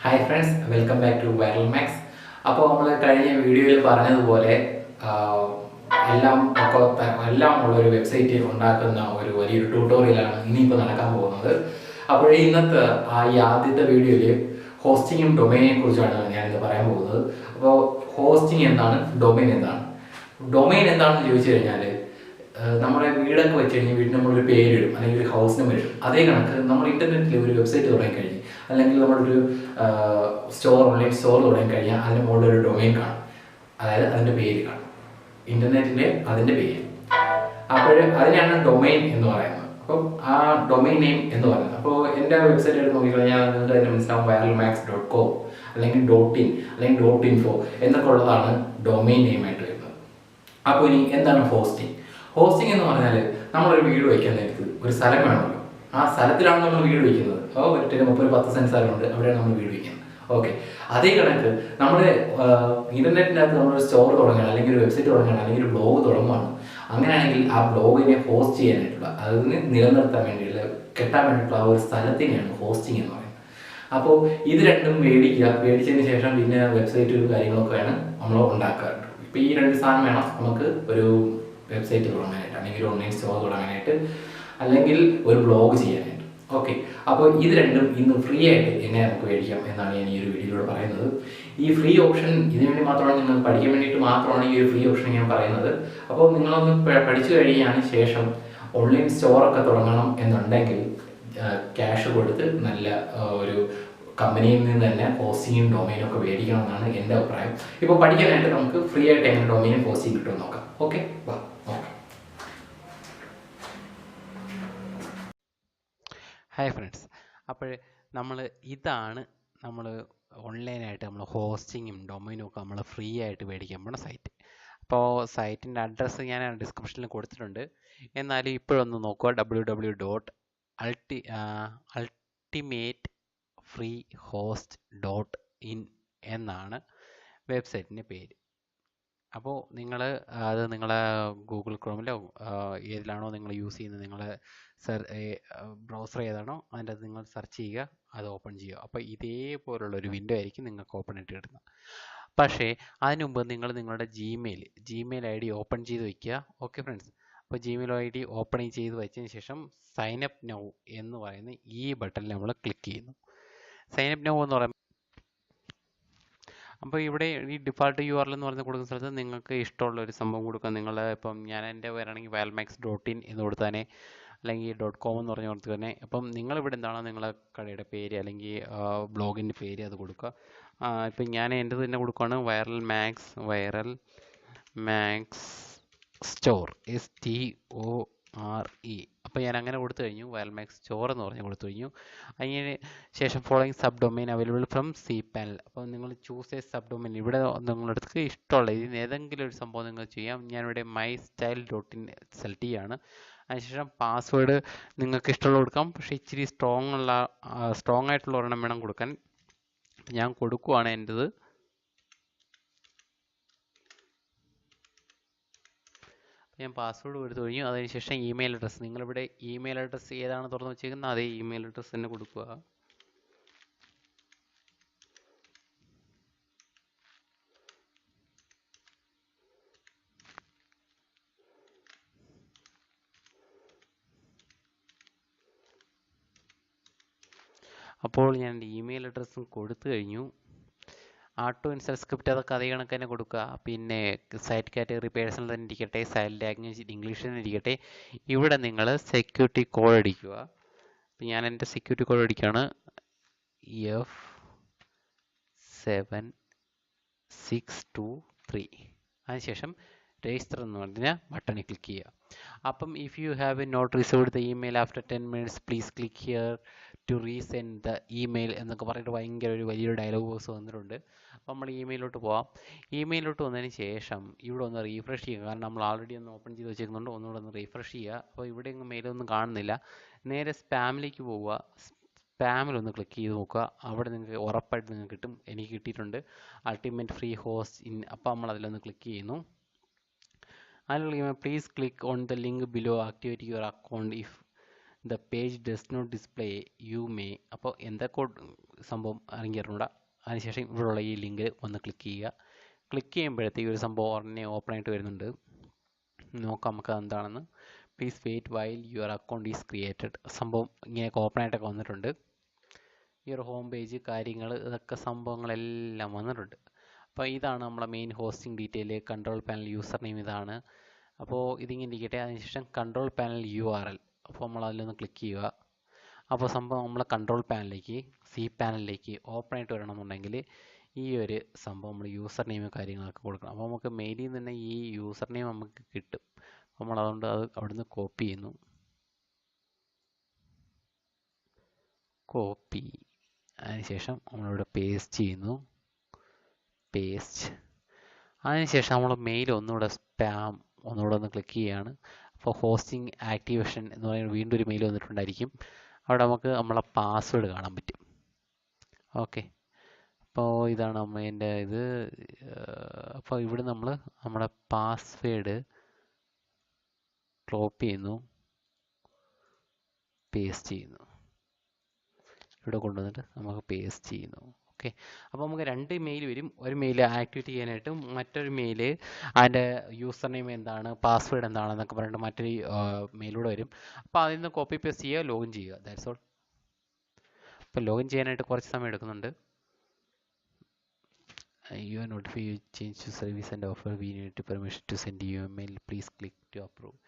Hi friends, welcome back to Viral Max. അപ്പോൾ നമ്മൾ കഴിഞ്ഞ വീഡിയോയിൽ പറഞ്ഞതുപോലെ എല്ലാം ഉള്ള ഒരു വെബ്സൈറ്റ് ഉണ്ടാക്കുന്ന ഒരു വലിയൊരു ട്യൂട്ടോറിയലാണ് ഇനിയിപ്പോൾ നടക്കാൻ പോകുന്നത്. അപ്പോൾ ഇന്നത്തെ ആദ്യത്തെ വീഡിയോയിൽ ഹോസ്റ്റിങ്ങും ഡൊമൈനെ കുറിച്ചാണ് ഞാനിന്ന് പറയാൻ പോകുന്നത്. അപ്പോൾ ഹോസ്റ്റിംഗ് എന്താണ്, ഡൊമൈൻ എന്താണ്? ഡൊമൈൻ എന്താണെന്ന് ചോദിച്ചു കഴിഞ്ഞാൽ നമ്മുടെ വീടൊക്കെ വെച്ച് കഴിഞ്ഞാൽ വീട്ടിൽ നമ്മളൊരു പേരിടും അല്ലെങ്കിൽ ഒരു ഹൗസ് നമ്പർ ഇടും. അതേ കണക്ക് നമ്മൾ ഇൻ്റർനെറ്റിൽ ഒരു വെബ്സൈറ്റ് തുടങ്ങിക്കഴിഞ്ഞ് അല്ലെങ്കിൽ നമ്മളൊരു ഓൺലൈൻ സ്റ്റോർ തുടങ്ങിക്കഴിഞ്ഞാൽ അതിൻ്റെ മുകളിൽ ഒരു ഡൊമൈൻ കാണും, അതായത് അതിൻ്റെ പേര് കാണും, ഇൻ്റർനെറ്റിൻ്റെ അതിൻ്റെ പേര്. അപ്പോൾ അതിനാണ് ഡൊമൈൻ എന്ന് പറയുന്നത്. അപ്പോൾ ആ ഡൊമൈൻ നെയിം എന്ന് പറയുന്നത്, അപ്പോൾ എൻ്റെ വെബ്സൈറ്റ് എടുത്ത് നോക്കിക്കഴിഞ്ഞാൽ നിങ്ങൾക്ക് തന്നെ മനസ്സിലാവും, viralmax.com അല്ലെങ്കിൽ .in അല്ലെങ്കിൽ .info എന്നൊക്കെ ഉള്ളതാണ് ഡൊമൈൻ നെയിമായിട്ട് വരുന്നത്. അപ്പോൾ ഇനി എന്താണ് ഹോസ്റ്റിംഗ്? ഹോസ്റ്റിംഗ് എന്ന് പറഞ്ഞാൽ നമ്മളൊരു വീട് വയ്ക്കാൻ നേരത്ത് ഒരു സ്ഥലം വേണമല്ലോ. ആ സ്ഥലത്തിലാണ് നമ്മൾ വീട് വയ്ക്കുന്നത്. നമുക്ക് ഒരു 10 സെൻറ്റ് സ്ഥലമുണ്ട്, അവിടെയാണ് നമ്മൾ വീട് വയ്ക്കുന്നത്. ഓക്കെ, അതേ കണക്ക് നമ്മുടെ ഇൻ്റർനെറ്റിൻ്റെ അകത്ത് നമ്മളൊരു സ്റ്റോർ തുടങ്ങുകയാണ് അല്ലെങ്കിൽ ഒരു വെബ്സൈറ്റ് തുടങ്ങുകയാണ് അല്ലെങ്കിൽ ഒരു ബ്ലോഗ് തുടങ്ങുകയാണ്. അങ്ങനെയാണെങ്കിൽ ആ ബ്ലോഗിനെ ഹോസ്റ്റ് ചെയ്യാനായിട്ടുള്ള, അതിന് നിലനിർത്താൻ വേണ്ടിയുള്ള, കെട്ടാൻ വേണ്ടിയിട്ടുള്ള ആ ഒരു സ്ഥലത്തിനെയാണ് ഹോസ്റ്റിംഗ് എന്ന് പറയുന്നത്. അപ്പോൾ ഇത് രണ്ടും മേടിച്ചതിന് ശേഷം പിന്നെ വെബ്സൈറ്റും കാര്യങ്ങളൊക്കെയാണ് നമ്മൾ ഉണ്ടാക്കാറുണ്ട്. ഇപ്പോൾ ഈ രണ്ട് സാധനം വേണം നമുക്ക് ഒരു വെബ്സൈറ്റ് തുടങ്ങാനായിട്ട്, അല്ലെങ്കിൽ ഒരു ഓൺലൈൻ സ്റ്റോർ തുടങ്ങാനായിട്ട്, അല്ലെങ്കിൽ ഒരു ബ്ലോഗ് ചെയ്യാനായിട്ട്. ഓക്കെ, അപ്പോൾ ഇത് രണ്ടും ഇന്ന് ഫ്രീ ആയിട്ട് എങ്ങനെ നമുക്ക് മേടിക്കാം എന്നാണ് ഞാൻ ഈ ഒരു വീഡിയോയിലൂടെ പറയുന്നത്. ഈ ഫ്രീ ഓപ്ഷൻ ഇതിനുവേണ്ടി മാത്രമാണ്, നിങ്ങൾ പഠിക്കാൻ വേണ്ടിയിട്ട് മാത്രമാണ് ഈ ഒരു ഫ്രീ ഓപ്ഷൻ ഞാൻ പറയുന്നത്. അപ്പോൾ നിങ്ങളൊന്ന് പഠിച്ചു കഴിഞ്ഞതിന് ശേഷം ഓൺലൈൻ സ്റ്റോറൊക്കെ തുടങ്ങണം എന്നുണ്ടെങ്കിൽ ക്യാഷ് കൊടുത്ത് നല്ല ഒരു കമ്പനിയിൽ നിന്ന് തന്നെ ഹോസ്റ്റിങ്ങും ഡൊമൈനും ഒക്കെ മേടിക്കണം എന്നാണ് എൻ്റെ അഭിപ്രായം. ഇപ്പോൾ പഠിക്കാനായിട്ട് നമുക്ക് ഫ്രീ ആയിട്ട് എങ്ങനെ ഡൊമൈനും ഹോസ്റ്റിംഗ് കിട്ടുമെന്ന് നോക്കാം. ഓക്കെ, വാ നോക്കാം. ഹായ് ഫ്രണ്ട്സ്, അപ്പോൾ ഇതാണ് നമ്മൾ ഓൺലൈനായിട്ട് നമ്മൾ ഹോസ്റ്റിങ്ങും ഡൊമൈനും ഒക്കെ നമ്മൾ ഫ്രീ ആയിട്ട് മേടിക്കാൻ പോകുന്ന സൈറ്റ്. അപ്പോൾ സൈറ്റിൻ്റെ അഡ്രസ്സ് ഞാൻ ഡിസ്ക്രിപ്ഷനിൽ കൊടുത്തിട്ടുണ്ട്. എന്നാലും ഇപ്പോഴൊന്ന് നോക്കുക, www.ultimatefreehost.in എന്നാണ് വെബ്സൈറ്റിൻ്റെ പേര്. അപ്പോൾ നിങ്ങൾ അത് നിങ്ങളെ ഗൂഗിൾ ക്രോമിലോ ഏതിലാണോ നിങ്ങൾ യൂസ് ചെയ്യുന്നത്, നിങ്ങൾ ബ്രൗസർ ഏതാണോ അതിൻ്റെ അത് നിങ്ങൾ സെർച്ച് ചെയ്യുക, അത് ഓപ്പൺ ചെയ്യുക. അപ്പോൾ ഇതേപോലുള്ളൊരു വിൻഡോ ആയിരിക്കും നിങ്ങൾക്ക് ഓപ്പൺ ആയിട്ട് കിട്ടുന്നത്. പക്ഷേ അതിനു മുമ്പ് നിങ്ങൾ നിങ്ങളുടെ ജിമെയിൽ ഐ ഡി ഓപ്പൺ ചെയ്ത് വയ്ക്കുക. ഓക്കെ ഫ്രണ്ട്സ്, അപ്പോൾ ജിമെയിൽ ഐ ഡി ഓപ്പൺ ചെയ്ത് വെച്ചതിന് ശേഷം സൈൻ അപ്പ് നൗ എന്ന് പറയുന്ന ഈ ബട്ടണിൽ നമ്മൾ ക്ലിക്ക് ചെയ്യുന്നു. സൈൻ അപ്പ് നൗ എന്ന് പറയുമ്പോൾ, അപ്പോൾ ഇവിടെ ഈ ഡിഫാൾട്ട് URL എന്ന് പറഞ്ഞ് കൊടുക്കുന്ന സ്ഥലത്ത് നിങ്ങൾക്ക് ഇഷ്ടമുള്ള ഒരു സംഭവം കൊടുക്കുക. നിങ്ങൾ ഇപ്പം ഞാൻ എൻ്റെ പേരാണെങ്കിൽ viralmax.in എന്ന് കൊടുത്താനെ, അല്ലെങ്കിൽ .com എന്ന് പറഞ്ഞ് കൊടുത്തു തന്നെ. അപ്പം നിങ്ങളിവിടെ എന്താണോ നിങ്ങളെ കടയുടെ പേര് അല്ലെങ്കിൽ ബ്ലോഗിൻ്റെ പേര് അത് കൊടുക്കുക. ഇപ്പം ഞാൻ എൻ്റെ തന്നെ കൊടുക്കുകയാണ്, വൈറൽ മാക്സ് സ്റ്റോർ STORE. അപ്പോൾ ഞാൻ അങ്ങനെ കൊടുത്തു കഴിഞ്ഞു, വൈറൽ മാക്സ് സ്റ്റോർ എന്ന് പറഞ്ഞ് കൊടുത്തു കഴിഞ്ഞു. അതിന് ശേഷം following sub domain available from cPanel. അപ്പോൾ നിങ്ങൾ ചൂസ് എ സബ് ഡൊമൈൻ. ഇവിടെ നിങ്ങളുടെ അടുത്ത് ഇഷ്ടമുള്ള ഇതിന് ഏതെങ്കിലും ഒരു സംഭവം നിങ്ങൾ ചെയ്യാം. ഞാനിവിടെ mystyle.in സെലക്ട് ചെയ്യുകയാണ്. അതിനുശേഷം പാസ്വേഡ് നിങ്ങൾക്ക് ഇഷ്ടമുള്ള കൊടുക്കാം, പക്ഷേ ഇച്ചിരി സ്ട്രോങ് ആയിട്ടുള്ള ഒരെണ്ണം വേണം കൊടുക്കാൻ. ഞാൻ കൊടുക്കുവാണ് എൻ്റെത്. ഞാൻ പാസ്വേഡ് കൊടുത്തു കഴിഞ്ഞു. അതിനുശേഷം ഇമെയിൽ അഡ്രസ്സ്, നിങ്ങളിവിടെ ഇമെയിൽ അഡ്രസ്സ് ഏതാണ് തുറന്ന് വെച്ചേക്കുന്നത് അതേ ഇമെയിൽ അഡ്രസ്സ് തന്നെ കൊടുക്കുക. അപ്പോൾ ഞാൻ ഇമെയിൽ അഡ്രസ്സും കൊടുത്തു കഴിഞ്ഞു. ആട്ടോ ഇൻസ്റ്റൽ സ്ക്രിപ്റ്റ് അതൊക്കെ അതേ കണക്ക് തന്നെ കൊടുക്കുക. പിന്നെ സൈറ്റ് കാറ്റഗറി പേഴ്സണൽ തന്നെ ഇരിക്കട്ടെ, സൈറ്റ് ലാംഗ്വേജ് ഇംഗ്ലീഷ് തന്നെ ഇരിക്കട്ടെ. ഇവിടെ നിങ്ങൾ സെക്യൂരിറ്റി കോഡ് അടിക്കുക. അപ്പം ഞാൻ എൻ്റെ സെക്യൂരിറ്റി കോഡ് അടിക്കുകയാണ്, F7623. അതിനുശേഷം രജിസ്റ്റർ എന്ന് പറഞ്ഞ ബട്ടണിൽ ക്ലിക്ക് ചെയ്യുക. അപ്പം if you have not received the email after 10 minutes please click here to resend the email എന്നൊക്കെ പറഞ്ഞിട്ട് ഭയങ്കര വലിയൊരു ഡയലോഗ് ബോക്സ് വന്നിട്ടുണ്ട്. അപ്പോൾ നമ്മൾ ഇമെയിലോട്ട് പോവാം. ഇമെയിലോട്ട് വന്നതിന് ശേഷം ഇവിടെ ഒന്ന് റീഫ്രഷ് ചെയ്യുക, കാരണം നമ്മൾ ആൾറെഡി ഒന്ന് ഓപ്പൺ ചെയ്ത് വെച്ചേക്കുന്നുണ്ട്. ഒന്നുകൂടെ ഒന്ന് റീഫ്രഷ് ചെയ്യുക. അപ്പോൾ ഇവിടെ എങ്ങും മെയിലൊന്നും കാണുന്നില്ല. നേരെ സ്പാമിലേക്ക് പോവുക. സ്പാമിലൊന്ന് ക്ലിക്ക് ചെയ്ത് നോക്കുക, അവിടെ നിങ്ങൾക്ക് ഉറപ്പായിട്ട് നിങ്ങൾക്ക് കിട്ടും. എനിക്ക് കിട്ടിയിട്ടുണ്ട്, അൾട്ടിമേറ്റ് ഫ്രീ ഹോസ്റ്റ് ഇൻ. അപ്പോൾ നമ്മൾ അതിലൊന്ന് ക്ലിക്ക് ചെയ്യുന്നു. അതിൽ please click on the link below, activate your account if the page does not display you may. അപ്പോൾ എന്തൊക്കെ സംഭവം അറിഞ്ഞിട്ടുണ്ടാ. അതിനുശേഷം ഇവിടെയുള്ള ഈ ലിങ്കിൽ ഒന്ന് ക്ലിക്ക് ചെയ്യുക. ക്ലിക്ക് ചെയ്യുമ്പോഴത്തേക്ക് ഒരു സംഭവം ഉടനെ ഓപ്പൺ ആയിട്ട് വരുന്നുണ്ട്. നോക്കാം നമുക്ക് എന്താണെന്ന്. Please wait while your account is created. സംഭവം ഇങ്ങനെയൊക്കെ ഓപ്പൺ ആയിട്ടൊക്കെ വന്നിട്ടുണ്ട്. ഈ ഒരു ഹോം പേജ് കാര്യങ്ങൾ ഇതൊക്കെ സംഭവങ്ങളെല്ലാം വന്നിട്ടുണ്ട്. അപ്പോൾ ഇതാണ് നമ്മളെ main hosting detail. Control panel user name ഇതാണ്. അപ്പോൾ ഇതിങ്ങനെ ഇരിക്കട്ടെ. അതിനുശേഷം കൺട്രോൾ പാനൽ URL. അപ്പോൾ നമ്മൾ അതിലൊന്ന് ക്ലിക്ക് ചെയ്യുക. അപ്പോൾ സംഭവം നമ്മളെ കൺട്രോൾ പാനലിലേക്ക് പാനലിലേക്ക് ഓപ്പൺ ആയിട്ട് വരണമെന്നുണ്ടെങ്കിൽ ഈ ഒരു സംഭവം നമ്മൾ യൂസർ നെയിം കാര്യങ്ങളൊക്കെ കൊടുക്കണം. അപ്പോൾ നമുക്ക് മെയിലിൽ നിന്ന് തന്നെ ഈ യൂസർ നെയിം നമുക്ക് കിട്ടും. നമ്മൾ അതുകൊണ്ട് അത് അവിടുന്ന് കോപ്പി ചെയ്യുന്നു. കോപ്പി അതിനുശേഷം നമ്മളിവിടെ പേസ്റ്റ് ചെയ്യുന്നു. പേസ്റ്റ് അതിനുശേഷം നമ്മൾ മെയിൽ ഒന്നുകൂടെ സ്പാം ഒന്നുകൂടെ ഒന്ന് ക്ലിക്ക് ചെയ്യുകയാണ്. അപ്പോൾ ഹോസ്റ്റിംഗ് ആക്ടിവേഷൻ എന്ന് പറയുന്ന വീണ്ടും ഒരു മെയിൽ വന്നിട്ടുണ്ടായിരിക്കും. അവിടെ നമുക്ക് നമ്മളെ പാസ്വേഡ് കാണാൻ പറ്റും. ഓക്കെ, അപ്പോൾ ഇതാണ് എൻ്റെ ഇത്. അപ്പോൾ ഇവിടെ നമ്മൾ നമ്മുടെ പാസ്വേഡ് കോപ്പി ചെയ്യുന്നു, പേസ്റ്റ് ചെയ്യുന്നു. ഇവിടെ കൊണ്ടുവന്നിട്ട് നമുക്ക് പേസ്റ്റ് ചെയ്യുന്നു. ഓക്കെ, അപ്പോൾ നമുക്ക് രണ്ട് മെയിൽ വരും. ഒരു മെയിൽ ആക്ടിവേറ്റ് ചെയ്യാനായിട്ടും മറ്റൊരു മെയിൽ അതിൻ്റെ യൂസർ നെയിം എന്താണ്, പാസ്വേഡ് എന്താണെന്നൊക്കെ പറഞ്ഞിട്ട് മറ്റൊരു മെയിലൂടെ വരും. അപ്പോൾ അതിൽ നിന്ന് കോപ്പി പേസ്റ്റ് ചെയ്യുക, ലോഗിൻ ചെയ്യുക. That's all. അപ്പോൾ ലോഗിൻ ചെയ്യാനായിട്ട് കുറച്ച് സമയം എടുക്കുന്നുണ്ട്. You are notified you change to service and offer. We need to permission to send you a mail. Please click to approve.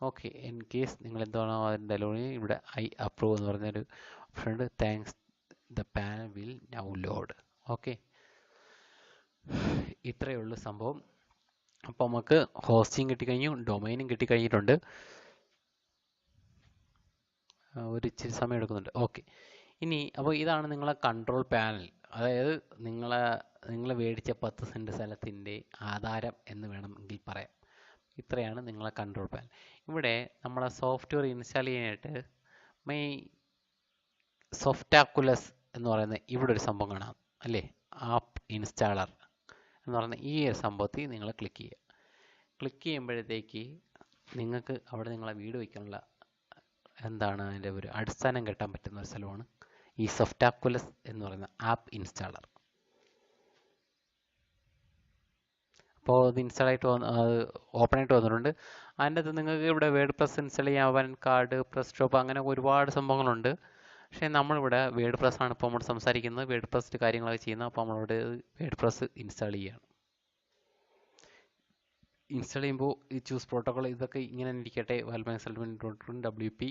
Okay, in case നിങ്ങൾ എന്താണോ അതിൻ്റെ ലോഗിൻ ഇവിടെ ഐ അപ്രൂവ് എന്ന് പറഞ്ഞൊരു ഓപ്ഷൻ ഉണ്ട്. Thanks, the panel will now load. Okay, ഇത്രയേ ഉള്ളൂ സംഭവം. അപ്പോൾ നമുക്ക് ഹോസ്റ്റിംഗ് കിട്ടിക്കഴിഞ്ഞു, ഡൊമൈനും കിട്ടിക്കഴിഞ്ഞിട്ടുണ്ട്. ഒരു ഇച്ചിരി സമയം എടുക്കുന്നുണ്ട്. ഓക്കെ, ഇനി അപ്പോൾ ഇതാണ് നിങ്ങളെ കൺട്രോൾ പാനൽ. അതായത് നിങ്ങൾ മേടിച്ച 10 സെൻറ്റ് സ്ഥലത്തിൻ്റെ ആധാരം എന്ന് വേണമെങ്കിൽ പറയാം. ഇത്രയാണ് നിങ്ങളെ കൺട്രോൾ പാനൽ. ഇവിടെ നമ്മളെ സോഫ്റ്റ്വെയർ ഇൻസ്റ്റാൾ ചെയ്യാനായിട്ട് സോഫ്റ്റാക്കുലസ് എന്ന് പറയുന്ന ഇവിടെ ഒരു സംഭവം കാണാം അല്ലേ, ആപ്പ് ഇൻസ്റ്റാളർ എന്ന് പറയുന്ന ഈ ഒരു സംഭവത്തിൽ നിങ്ങൾ ക്ലിക്ക് ചെയ്യുക. ക്ലിക്ക് ചെയ്യുമ്പോഴത്തേക്ക് നിങ്ങൾക്ക് അവിടെ നിങ്ങളെ വീട് വയ്ക്കാനുള്ള എന്താണ് അതിൻ്റെ ഒരു അടിസ്ഥാനം കെട്ടാൻ പറ്റുന്ന ഒരു സ്ഥലമാണ് ഈ സോഫ്റ്റാക്കുലസ് എന്ന് പറയുന്ന ആപ്പ് ഇൻസ്റ്റാളർ. അപ്പോൾ അത് ഇൻസ്റ്റാൾ ആയിട്ട് ഓപ്പൺ ആയിട്ട് വന്നിട്ടുണ്ട്. അതിൻ്റെ അകത്ത് നിങ്ങൾക്ക് ഇവിടെ വേർഡ് പ്രസ് ഇൻസ്റ്റാൾ ചെയ്യാൻ, അവൻ കാർഡ്, പ്രസ് ഡ്രോപ്പ്, അങ്ങനെ ഒരുപാട് സംഭവങ്ങളുണ്ട്. പക്ഷേ നമ്മളിവിടെ വേർഡ് പ്രസ് ആണ് ഇപ്പോൾ നമ്മൾ സംസാരിക്കുന്നത്. വേർഡ് പ്രസ് കാര്യങ്ങളൊക്കെ ചെയ്യുന്നത്. അപ്പോൾ നമ്മളിവിടെ വേർഡ് പ്രസ് ഇൻസ്റ്റാൾ ചെയ്യുകയാണ്. ഇൻസ്റ്റാൾ ചെയ്യുമ്പോൾ ഈ ചൂസ് പ്രോട്ടോകോൾ ഇതൊക്കെ ഇങ്ങനെ ഇരിക്കട്ടെ. വാൽമാൻ സെൽമെൻറ്റ് WP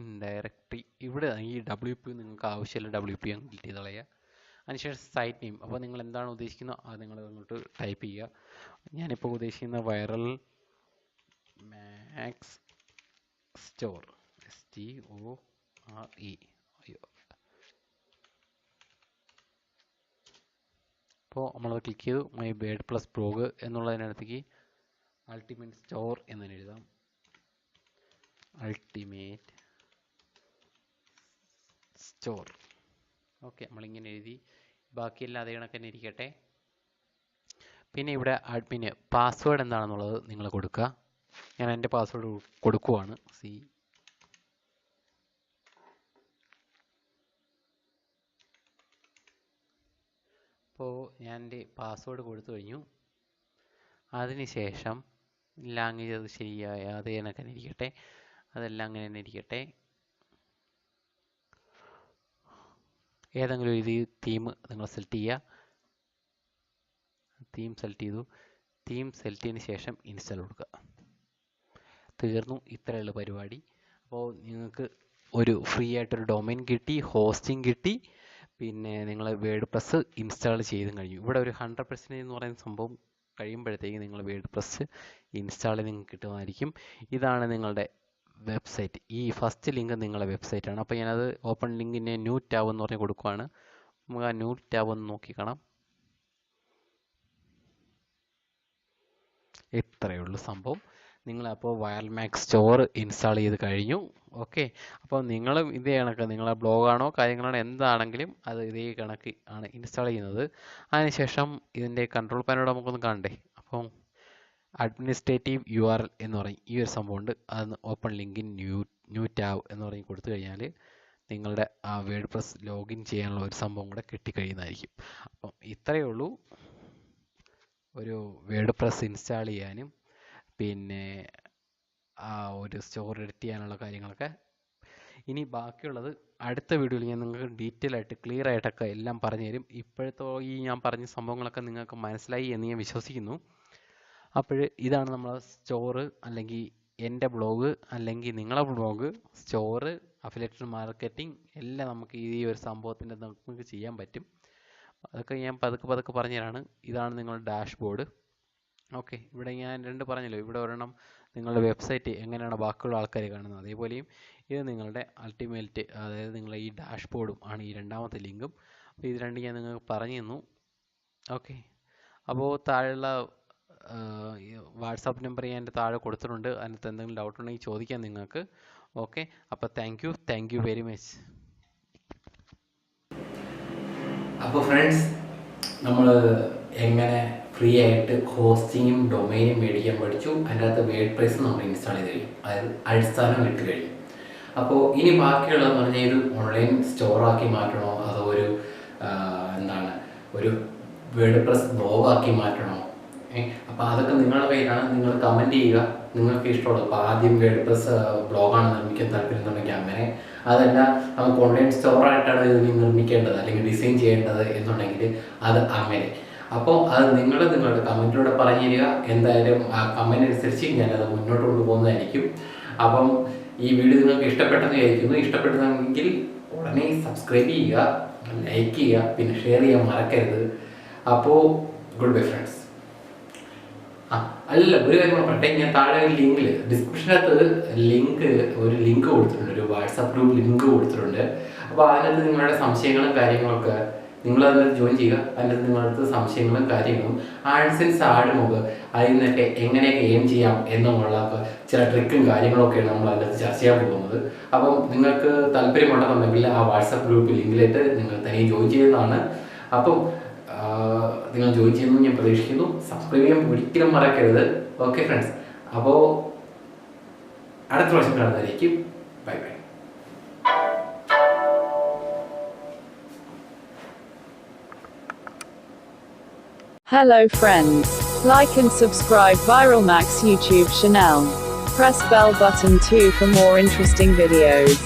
ഇൻഡയറക്ടറി. ഇവിടെ ഈ WP നിങ്ങൾക്ക് ആവശ്യമില്ല, WP അങ്ങ് ഡിലീറ്റ് ചെയ്ത് കളയുക. അതിനുശേഷം സൈറ്റ് നെയിം. അപ്പോൾ നിങ്ങൾ എന്താണ് ഉദ്ദേശിക്കുന്നത് അത് നിങ്ങൾ അങ്ങോട്ട് ടൈപ്പ് ചെയ്യുക. ഞാനിപ്പോൾ ഉദ്ദേശിക്കുന്ന വൈറൽ മാക്സ് സ്റ്റോർ, STORE. അപ്പോൾ നമ്മളത് ക്ലിക്ക് ചെയ്തു. മൈ വേർഡ് പ്ലസ് ബ്ലോഗ് എന്നുള്ളതിനടുത്തേക്ക് അൾട്ടിമേറ്റ് സ്റ്റോർ എന്ന് എഴുതാം. Ultimate store. ഓക്കെ, നമ്മളിങ്ങനെ എഴുതി. ബാക്കിയെല്ലാം അതേ കണക്ക് തന്നെ ഇരിക്കട്ടെ. പിന്നെ ഇവിടെ അഡ്മിന് പാസ്വേഡ് എന്താണെന്നുള്ളത് നിങ്ങൾ കൊടുക്കുക. ഞാൻ എൻ്റെ പാസ്വേഡ് കൊടുക്കുവാണ്. അപ്പോൾ ഞാൻ എൻ്റെ പാസ്വേഡ് കൊടുത്തു കഴിഞ്ഞു. അതിനുശേഷം ലാംഗ്വേജ് അത് ശരിയായ അതേ കണക്ക് തന്നെ ഇരിക്കട്ടെ. അതെല്ലാം അങ്ങനെ തന്നെ ഇരിക്കട്ടെ. ഏതെങ്കിലും ഒരു തീം നിങ്ങൾ സെലക്ട് ചെയ്യുക. തീം സെലക്ട് ചെയ്തു. തീം സെലക്ട് ചെയ്തതിന് ശേഷം ഇൻസ്റ്റാൾ കൊടുക്കുക. തീർന്നു. ഇത്രയുള്ള പരിപാടി. അപ്പോൾ നിങ്ങൾക്ക് ഒരു ഫ്രീ ആയിട്ടൊരു ഡൊമൈൻ കിട്ടി, ഹോസ്റ്റിംഗ് കിട്ടി, പിന്നെ നിങ്ങൾ വേർഡ് പ്രസ് ഇൻസ്റ്റാൾ ചെയ്തും കഴിഞ്ഞു. ഇവിടെ ഒരു 100% എന്ന് പറയുന്ന സംഭവം കഴിയുമ്പോഴത്തേക്ക് നിങ്ങൾ വേർഡ് പ്രസ് ഇൻസ്റ്റാൾ നിങ്ങൾക്ക് കിട്ടുന്നതായിരിക്കും. ഇതാണ് നിങ്ങളുടെ വെബ്സൈറ്റ്. ഈ ഫസ്റ്റ് ലിങ്ക് നിങ്ങളുടെ വെബ്സൈറ്റാണ്. അപ്പോൾ ഞാനത് ഓപ്പൺ ലിങ്കിന് ന്യൂ ടാബ് എന്ന് പറഞ്ഞ് കൊടുക്കുവാണ്. നമുക്ക് ആ ന്യൂ ടാബ് ഒന്ന് നോക്കിക്കാണാം. ഇത്രയേ ഉള്ളൂ സംഭവം. നിങ്ങളപ്പോൾ വയർമാക്സ് സ്റ്റോർ ഇൻസ്റ്റാൾ ചെയ്ത് കഴിഞ്ഞു. ഓക്കെ, അപ്പോൾ നിങ്ങളും ഇതേ കണക്ക് നിങ്ങളെ ബ്ലോഗാണോ കാര്യങ്ങളാണോ എന്താണെങ്കിലും അത് ഇതേ കണക്ക് ആണ് ഇൻസ്റ്റാൾ ചെയ്യുന്നത്. അതിനുശേഷം ഇതിൻ്റെ കൺട്രോൾ പാനോട് നമുക്കൊന്ന് കാണണ്ടേ. അപ്പം അഡ്മിനിസ്ട്രേറ്റീവ് URL എന്ന് പറയും ഈ ഒരു സംഭവം ഉണ്ട്. അത് ഓപ്പൺ ലിങ്ക് ന്യൂ ടാബ് എന്ന് പറഞ്ഞ് കൊടുത്തു കഴിഞ്ഞാൽ നിങ്ങളുടെ ആ വേർഡ് പ്രസ് ലോഗിൻ ചെയ്യാനുള്ള ഒരു സംഭവം കൂടെ കിട്ടിക്കഴിയുന്നതായിരിക്കും. അപ്പം ഇത്രയേ ഉള്ളൂ ഒരു വേർഡ് പ്രസ് ഇൻസ്റ്റാൾ ചെയ്യാനും പിന്നെ ആ ഒരു സ്റ്റോർ എഡിറ്റ് ചെയ്യാനുള്ള കാര്യങ്ങളൊക്കെ. ഇനി ബാക്കിയുള്ളത് അടുത്ത വീഡിയോയിൽ ഞാൻ നിങ്ങൾക്ക് ഡീറ്റെയിൽ ആയിട്ട് ക്ലിയർ ആയിട്ടൊക്കെ എല്ലാം പറഞ്ഞു തരും. ഇപ്പോഴത്തെ ഈ ഞാൻ പറഞ്ഞ സംഭവങ്ങളൊക്കെ നിങ്ങൾക്ക് മനസ്സിലായി എന്ന് ഞാൻ വിശ്വസിക്കുന്നു. അപ്പോൾ ഇതാണ് നമ്മളെ സ്റ്റോറ്, അല്ലെങ്കിൽ എൻ്റെ ബ്ലോഗ്, അല്ലെങ്കിൽ നിങ്ങളെ ബ്ലോഗ്, സ്റ്റോറ്, അഫിലിയേറ്റഡ് മാർക്കറ്റിംഗ് എല്ലാം നമുക്ക് ഈ ഒരു സംഭവത്തിൻ്റെ നമുക്ക് ചെയ്യാൻ പറ്റും. അതൊക്കെ ഞാൻ പതുക്കെ പറഞ്ഞു തരാണ്. ഇതാണ് നിങ്ങളുടെ ഡാഷ്ബോർഡ്. ഓക്കെ, ഇവിടെ ഞാൻ രണ്ട് പറഞ്ഞല്ലോ, ഇവിടെ ഒരെണ്ണം നിങ്ങളുടെ വെബ്സൈറ്റ് എങ്ങനെയാണ് ബാക്കിയുള്ള ആൾക്കാർ കാണുന്നത്, അതേപോലെയും ഇത് നിങ്ങളുടെ അൾട്ടിമേറ്റ്, അതായത് നിങ്ങളുടെ ഈ ഡാഷ്ബോർഡും ആണ് ഈ രണ്ടാമത്തെ ലിങ്കും. അപ്പോൾ ഇത് രണ്ട് ഞാൻ നിങ്ങൾക്ക് പറഞ്ഞു തന്നു. ഓക്കെ, അപ്പോൾ താഴെയുള്ള വാട്സാപ്പ് നമ്പർ ഞാൻ എൻ്റെ താഴെ കൊടുത്തിട്ടുണ്ട്. അതിനകത്ത് എന്തെങ്കിലും ഡൗട്ട് ഉണ്ടെങ്കിൽ ചോദിക്കാം നിങ്ങൾക്ക്. ഓക്കെ, അപ്പോൾ താങ്ക് യു വെരി മച്ച്. അപ്പോൾ ഫ്രണ്ട്സ്, നമ്മൾ എങ്ങനെ ഫ്രീ ആയിട്ട് ഹോസ്റ്റിങ്ങും ഡൊമൈനും മേടിക്കാൻ പഠിച്ചു. അതിൻ്റെ അകത്ത് വേർഡ് പ്രൈസ് നമ്മൾ ഇൻസ്റ്റാൾ ചെയ്ത് കഴിയും, അതായത് അടിസ്ഥാനം ഇട്ട് കഴിയും. അപ്പോൾ ഇനി ബാക്കിയുള്ളതെന്ന് പറഞ്ഞാൽ ഇത് ഓൺലൈൻ സ്റ്റോറാക്കി മാറ്റണോ, അതോ ഒരു വേർഡ് പ്രസ് ബ്ലോഗാക്കി മാറ്റണോ? അപ്പോൾ അതൊക്കെ നിങ്ങളുടെ കയ്യിലാണ്. നിങ്ങൾ കമൻറ്റ് ചെയ്യുക നിങ്ങൾക്ക് ഇഷ്ടമുള്ളത്. അപ്പോൾ ആദ്യം വേർഡ് പ്രസ് ബ്ലോഗാണ് നിർമ്മിക്കാൻ താല്പര്യമുണ്ടെങ്കിൽ അങ്ങനെ, അതല്ല നമുക്ക് ഓൺലൈൻ സ്റ്റോറായിട്ടാണ് ഇത് നിർമ്മിക്കേണ്ടത് അല്ലെങ്കിൽ ഡിസൈൻ ചെയ്യേണ്ടത് എന്നുണ്ടെങ്കിൽ അത് അങ്ങനെ. അപ്പോൾ അത് നിങ്ങളുടെ കമൻറ്റിലൂടെ പറഞ്ഞു തരിക. എന്തായാലും ആ കമൻറ്റ് അനുസരിച്ച് ഞാനത് മുന്നോട്ട് കൊണ്ടുപോകുന്നതായിരിക്കും. അപ്പം ഈ വീഡിയോ നിങ്ങൾക്ക് ഇഷ്ടപ്പെട്ടെന്ന് വിചാരിക്കുന്നു. ഇഷ്ടപ്പെട്ടതെങ്കിൽ ഉടനെ സബ്സ്ക്രൈബ് ചെയ്യുക, ലൈക്ക് ചെയ്യുക, പിന്നെ ഷെയർ ചെയ്യാൻ മറക്കരുത്. അപ്പോൾ ഗുഡ് ബൈ ഫ്രണ്ട്സ്. അല്ല, ഒരു കാര്യം പറയട്ടെ, ഞാൻ താഴെ ലിങ്കിൽ ഡിസ്ക്രിപ്ഷനകത്ത് ഒരു ലിങ്ക് കൊടുത്തിട്ടുണ്ട്, ഒരു വാട്സാപ്പ് ഗ്രൂപ്പ് ലിങ്ക് കൊടുത്തിട്ടുണ്ട്. അപ്പോൾ അതിനകത്ത് നിങ്ങളുടെ സംശയങ്ങളും കാര്യങ്ങളൊക്കെ നിങ്ങളതിനകത്ത് ജോയിൻ ചെയ്യുക. അതിനകത്ത് നിങ്ങളടുത്ത് സംശയങ്ങളും കാര്യങ്ങളും ആഡ്സെൻസ് ആടുമ്പോൾ അതിൽ നിന്നൊക്കെ എങ്ങനെയൊക്കെ എയിം ചെയ്യാം എന്നുള്ള ചില ട്രിക്കും കാര്യങ്ങളൊക്കെയാണ് നമ്മൾ അതിനകത്ത് ചർച്ച ചെയ്യാൻ പോകുന്നത്. അപ്പം നിങ്ങൾക്ക് താല്പര്യമുണ്ടെന്നുണ്ടെങ്കിൽ ആ വാട്സാപ്പ് ഗ്രൂപ്പ് ലിങ്കിലേക്ക് നിങ്ങൾ തനിയെ ജോയിൻ ചെയ്യുന്നതാണ്. അപ്പം നിങ്ങൾ ജോയിൻ ചെയ്യുമെന്ന് ഞാൻ പ്രതീക്ഷിക്കുന്നു. സബ്സ്ക്രൈബ് ചെയ്യാൻ ഒരിക്കലും മറക്കരുത്. ഓക്കെ ഫ്രണ്ട്സ്, അപ്പോൾ അടുത്ത പ്രാവശ്യം കാണുന്നതായിരിക്കും. Bye bye. Hello friends. Like and subscribe Viral Max YouTube channel. Press bell button too for more interesting videos.